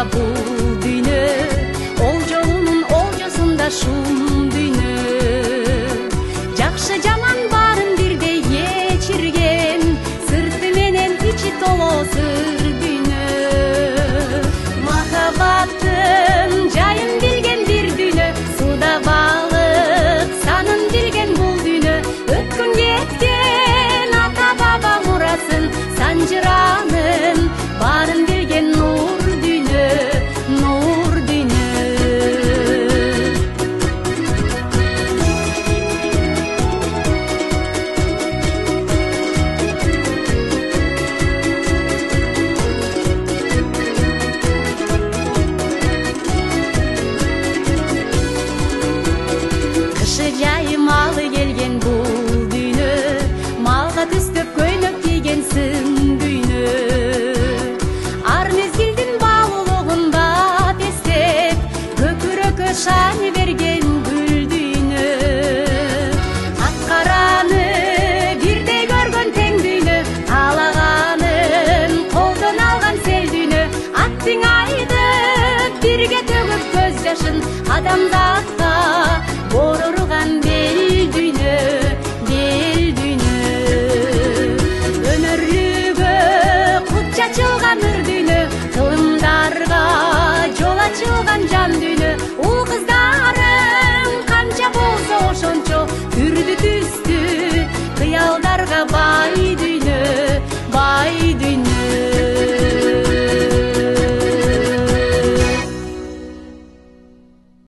бул дүйнө, олжолунун олжосунда шум дүйнө. Жакшы жаман баарын бирдей кечирген, сырты менен ичи толо сыр дүйнө. Махаббаттын жайын билген бир дүйнө, суда балык санын билген бул дүйнө. Өткөн кеткен ата баба мурасын санжыранын баарын билген нур дүйнө, нур дүйнө. Кышы жайы малы келген бул дүйнө, малга түстөп көйнөк кийгенсиң дүйнө. Ар мезгилдин баалуулугунда тестеп, көкүрөккө шаң берген гүл дүйнө. Ак караны бирдей көргөн тең дүйнө, каалаганын колдон алган сел дүйнө. Аттың айдып бирге төгүп көз жашын, адамдар